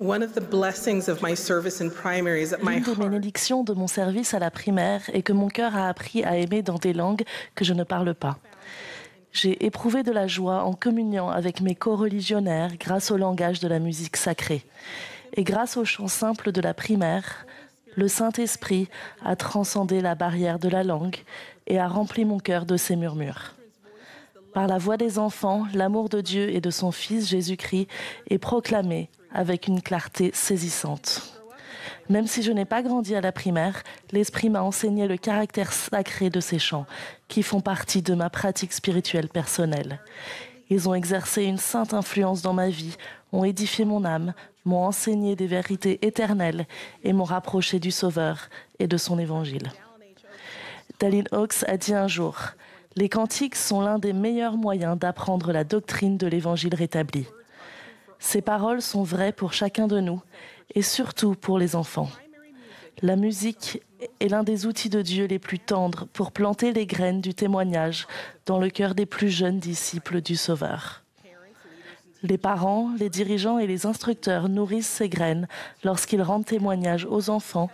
One of the blessings of my service in primary is that my L'une des heart bénédictions de mon service à la primaire est que mon cœur a appris à aimer dans des langues que je ne parle pas. J'ai éprouvé de la joie en communiant avec mes coreligionnaires grâce au langage de la musique sacrée. Et grâce aux chants simples de la primaire, le Saint-Esprit a transcendé la barrière de la langue et a rempli mon cœur de ses murmures. Par la voix des enfants, l'amour de Dieu et de son Fils Jésus-Christ est proclamé avec une clarté saisissante. Même si je n'ai pas grandi à la primaire, l'Esprit m'a enseigné le caractère sacré de ces chants, qui font partie de ma pratique spirituelle personnelle. Ils ont exercé une sainte influence dans ma vie, ont édifié mon âme, m'ont enseigné des vérités éternelles et m'ont rapproché du Sauveur et de son Évangile. Dallin Oaks a dit un jour « Les cantiques sont l'un des meilleurs moyens d'apprendre la doctrine de l'Évangile rétabli. » Ces paroles sont vraies pour chacun de nous et surtout pour les enfants. La musique est l'un des outils de Dieu les plus tendres pour planter les graines du témoignage dans le cœur des plus jeunes disciples du Sauveur. Les parents, les dirigeants et les instructeurs nourrissent ces graines lorsqu'ils rendent témoignage aux enfants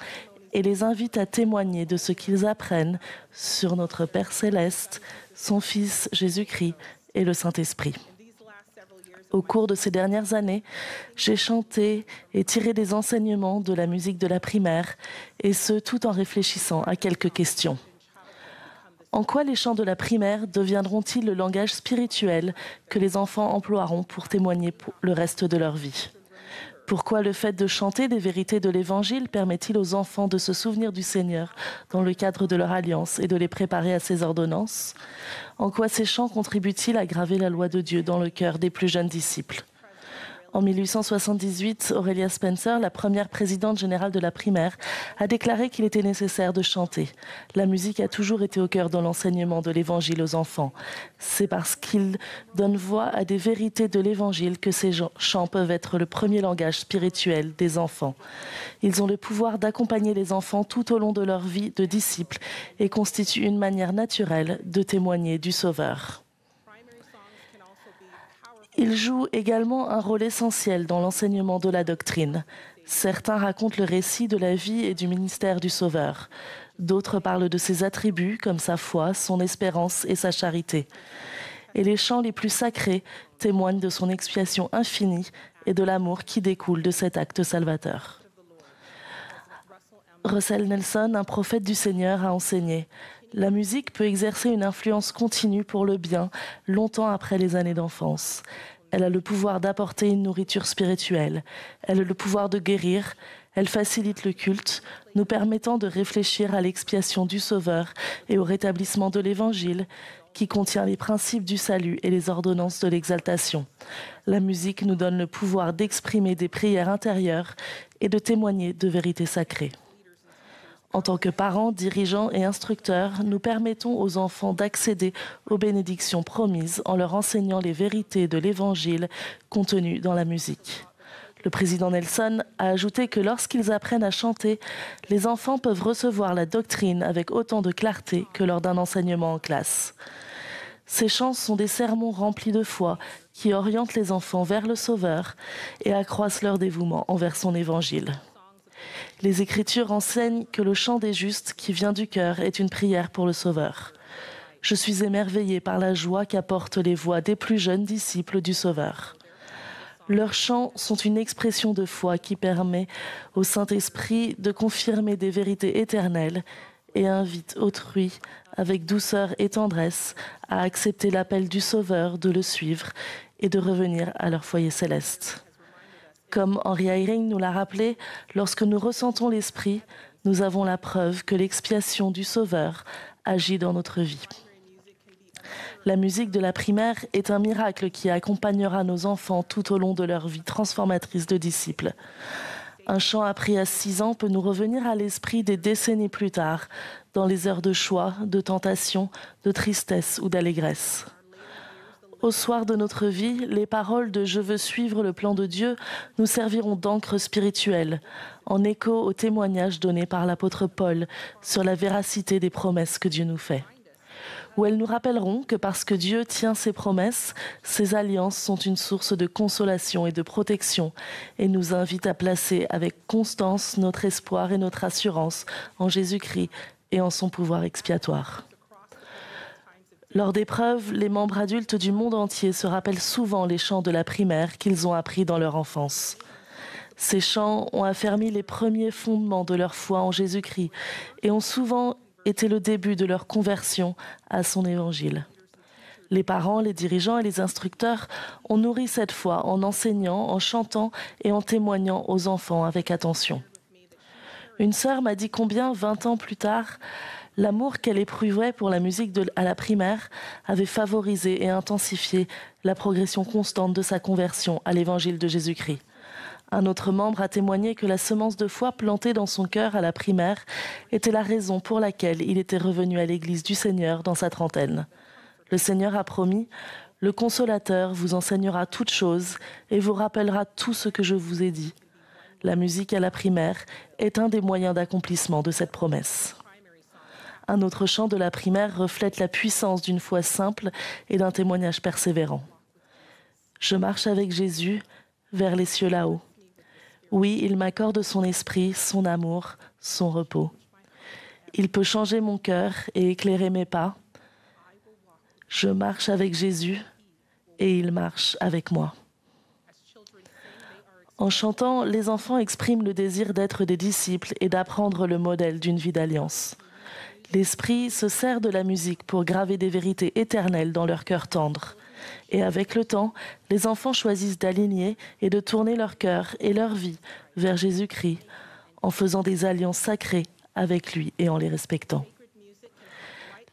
et les invitent à témoigner de ce qu'ils apprennent sur notre Père Céleste, son Fils Jésus-Christ et le Saint-Esprit. Au cours de ces dernières années, j'ai chanté et tiré des enseignements de la musique de la primaire, et ce, tout en réfléchissant à quelques questions. En quoi les chants de la primaire deviendront-ils le langage spirituel que les enfants emploieront pour témoigner pour le reste de leur vie ? Pourquoi le fait de chanter des vérités de l'Évangile permet-il aux enfants de se souvenir du Seigneur dans le cadre de leur alliance et de les préparer à ses ordonnances ? En quoi ces chants contribuent-ils à graver la loi de Dieu dans le cœur des plus jeunes disciples ? En 1878, Aurelia Spencer, la première présidente générale de la primaire, a déclaré qu'il était nécessaire de chanter. La musique a toujours été au cœur de l'enseignement de l'Évangile aux enfants. C'est parce qu'il donne voix à des vérités de l'Évangile que ces chants peuvent être le premier langage spirituel des enfants. Ils ont le pouvoir d'accompagner les enfants tout au long de leur vie de disciples et constituent une manière naturelle de témoigner du Sauveur. Ils jouent également un rôle essentiel dans l'enseignement de la doctrine. Certains racontent le récit de la vie et du ministère du Sauveur. D'autres parlent de ses attributs comme sa foi, son espérance et sa charité. Et les chants les plus sacrés témoignent de son expiation infinie et de l'amour qui découle de cet acte salvateur. Russell Nelson, un prophète du Seigneur, a enseigné « La musique peut exercer une influence continue pour le bien, longtemps après les années d'enfance. Elle a le pouvoir d'apporter une nourriture spirituelle. Elle a le pouvoir de guérir. Elle facilite le culte, nous permettant de réfléchir à l'expiation du Sauveur et au rétablissement de l'Évangile, qui contient les principes du salut et les ordonnances de l'exaltation. La musique nous donne le pouvoir d'exprimer des prières intérieures et de témoigner de vérités sacrées. En tant que parents, dirigeants et instructeurs, nous permettons aux enfants d'accéder aux bénédictions promises en leur enseignant les vérités de l'Évangile contenues dans la musique. Le président Nelson a ajouté que lorsqu'ils apprennent à chanter, les enfants peuvent recevoir la doctrine avec autant de clarté que lors d'un enseignement en classe. Ces chants sont des sermons remplis de foi qui orientent les enfants vers le Sauveur et accroissent leur dévouement envers son Évangile. Les Écritures enseignent que le chant des justes qui vient du cœur est une prière pour le Sauveur. Je suis émerveillée par la joie qu'apportent les voix des plus jeunes disciples du Sauveur. Leurs chants sont une expression de foi qui permet au Saint-Esprit de confirmer des vérités éternelles et invite autrui, avec douceur et tendresse, à accepter l'appel du Sauveur de le suivre et de revenir à leur foyer céleste. Comme Henry Eyring nous l'a rappelé, lorsque nous ressentons l'Esprit, nous avons la preuve que l'expiation du Sauveur agit dans notre vie. La musique de la primaire est un miracle qui accompagnera nos enfants tout au long de leur vie transformatrice de disciples. Un chant appris à 6 ans peut nous revenir à l'esprit des décennies plus tard, dans les heures de choix, de tentation, de tristesse ou d'allégresse. Au soir de notre vie, les paroles de « Je veux suivre le plan de Dieu » nous serviront d'encre spirituelle, en écho au témoignage donné par l'apôtre Paul sur la véracité des promesses que Dieu nous fait. où elles nous rappelleront que parce que Dieu tient ses promesses, ses alliances sont une source de consolation et de protection et nous invitent à placer avec constance notre espoir et notre assurance en Jésus-Christ et en son pouvoir expiatoire. Lors d'épreuves, les membres adultes du monde entier se rappellent souvent les chants de la primaire qu'ils ont appris dans leur enfance. Ces chants ont affermi les premiers fondements de leur foi en Jésus-Christ et ont souvent été le début de leur conversion à son évangile. Les parents, les dirigeants et les instructeurs ont nourri cette foi en enseignant, en chantant et en témoignant aux enfants avec attention. Une sœur m'a dit combien, 20 ans plus tard, l'amour qu'elle éprouvait pour la musique à la primaire avait favorisé et intensifié la progression constante de sa conversion à l'évangile de Jésus-Christ. Un autre membre a témoigné que la semence de foi plantée dans son cœur à la primaire était la raison pour laquelle il était revenu à l'église du Seigneur dans sa trentaine. Le Seigneur a promis « Le Consolateur vous enseignera toutes choses et vous rappellera tout ce que je vous ai dit ». La musique à la primaire est un des moyens d'accomplissement de cette promesse. Un autre chant de la primaire reflète la puissance d'une foi simple et d'un témoignage persévérant. Je marche avec Jésus vers les cieux là-haut. Oui, il m'accorde son esprit, son amour, son repos. Il peut changer mon cœur et éclairer mes pas. Je marche avec Jésus et il marche avec moi. En chantant, les enfants expriment le désir d'être des disciples et d'apprendre le modèle d'une vie d'alliance. L'Esprit se sert de la musique pour graver des vérités éternelles dans leur cœur tendre. Et avec le temps, les enfants choisissent d'aligner et de tourner leur cœur et leur vie vers Jésus-Christ en faisant des alliances sacrées avec lui et en les respectant.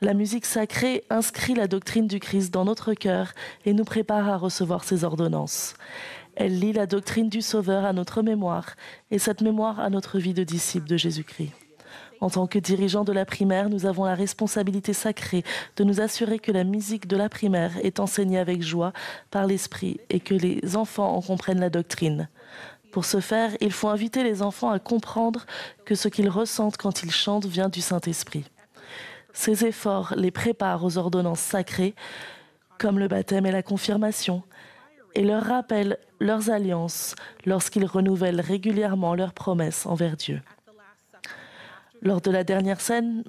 La musique sacrée inscrit la doctrine du Christ dans notre cœur et nous prépare à recevoir ses ordonnances. Elle lie la doctrine du Sauveur à notre mémoire et cette mémoire à notre vie de disciple de Jésus-Christ. En tant que dirigeants de la primaire, nous avons la responsabilité sacrée de nous assurer que la musique de la primaire est enseignée avec joie par l'Esprit et que les enfants en comprennent la doctrine. Pour ce faire, il faut inviter les enfants à comprendre que ce qu'ils ressentent quand ils chantent vient du Saint-Esprit. Ces efforts les préparent aux ordonnances sacrées, comme le baptême et la confirmation, et leur rappellent leurs alliances lorsqu'ils renouvellent régulièrement leurs promesses envers Dieu. Lors de la dernière scène,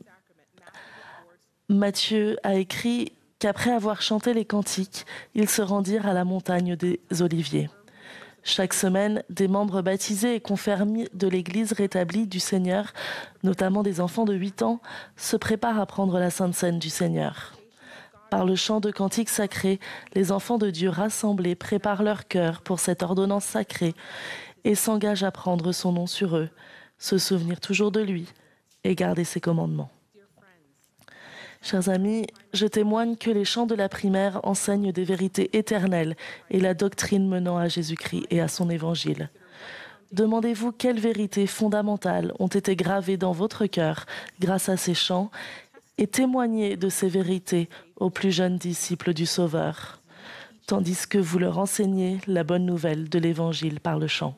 Matthieu a écrit qu'après avoir chanté les cantiques, ils se rendirent à la montagne des Oliviers. Chaque semaine, des membres baptisés et confirmés de l'Église rétablie du Seigneur, notamment des enfants de 8 ans, se préparent à prendre la Sainte Seine du Seigneur. Par le chant de cantiques sacrés, les enfants de Dieu rassemblés préparent leur cœur pour cette ordonnance sacrée et s'engagent à prendre son nom sur eux, se souvenir toujours de lui et garder ses commandements. Chers amis, je témoigne que les chants de la primaire enseignent des vérités éternelles et la doctrine menant à Jésus-Christ et à son évangile. Demandez-vous quelles vérités fondamentales ont été gravées dans votre cœur grâce à ces chants et témoignez de ces vérités aux plus jeunes disciples du Sauveur, tandis que vous leur enseignez la bonne nouvelle de l'Évangile par le chant.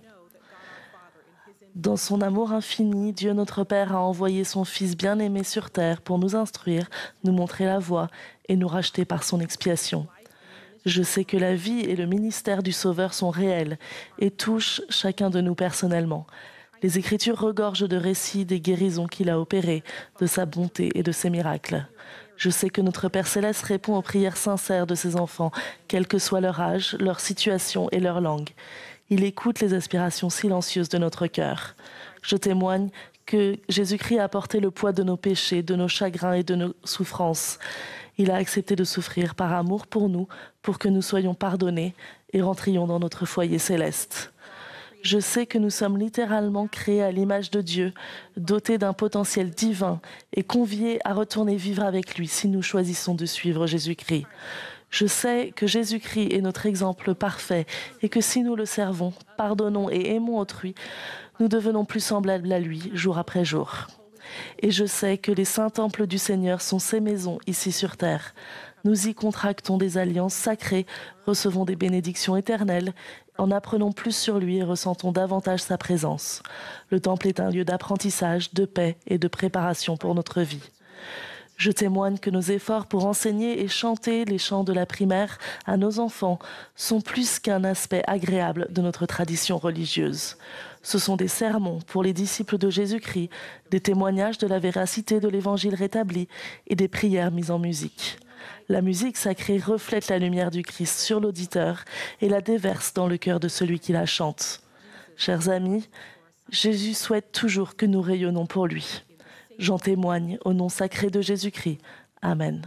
Dans son amour infini, Dieu notre Père a envoyé son Fils bien-aimé sur terre pour nous instruire, nous montrer la voie et nous racheter par son expiation. Je sais que la vie et le ministère du Sauveur sont réels et touchent chacun de nous personnellement. Les Écritures regorgent de récits des guérisons qu'il a opérées, de sa bonté et de ses miracles. Je sais que notre Père Céleste répond aux prières sincères de ses enfants, quel que soit leur âge, leur situation et leur langue. Il écoute les aspirations silencieuses de notre cœur. Je témoigne que Jésus-Christ a porté le poids de nos péchés, de nos chagrins et de nos souffrances. Il a accepté de souffrir par amour pour nous, pour que nous soyons pardonnés et rentrions dans notre foyer céleste. Je sais que nous sommes littéralement créés à l'image de Dieu, dotés d'un potentiel divin et conviés à retourner vivre avec lui si nous choisissons de suivre Jésus-Christ. Je sais que Jésus-Christ est notre exemple parfait et que si nous le servons, pardonnons et aimons autrui, nous devenons plus semblables à lui jour après jour. Et je sais que les saints temples du Seigneur sont ses maisons ici sur terre. Nous y contractons des alliances sacrées, recevons des bénédictions éternelles, en apprenons plus sur lui et ressentons davantage sa présence. Le temple est un lieu d'apprentissage, de paix et de préparation pour notre vie. Je témoigne que nos efforts pour enseigner et chanter les chants de la primaire à nos enfants sont plus qu'un aspect agréable de notre tradition religieuse. Ce sont des sermons pour les disciples de Jésus-Christ, des témoignages de la véracité de l'Évangile rétabli et des prières mises en musique. La musique sacrée reflète la lumière du Christ sur l'auditeur et la déverse dans le cœur de celui qui la chante. Chers amis, Jésus souhaite toujours que nous rayonnons pour lui. J'en témoigne au nom sacré de Jésus-Christ. Amen.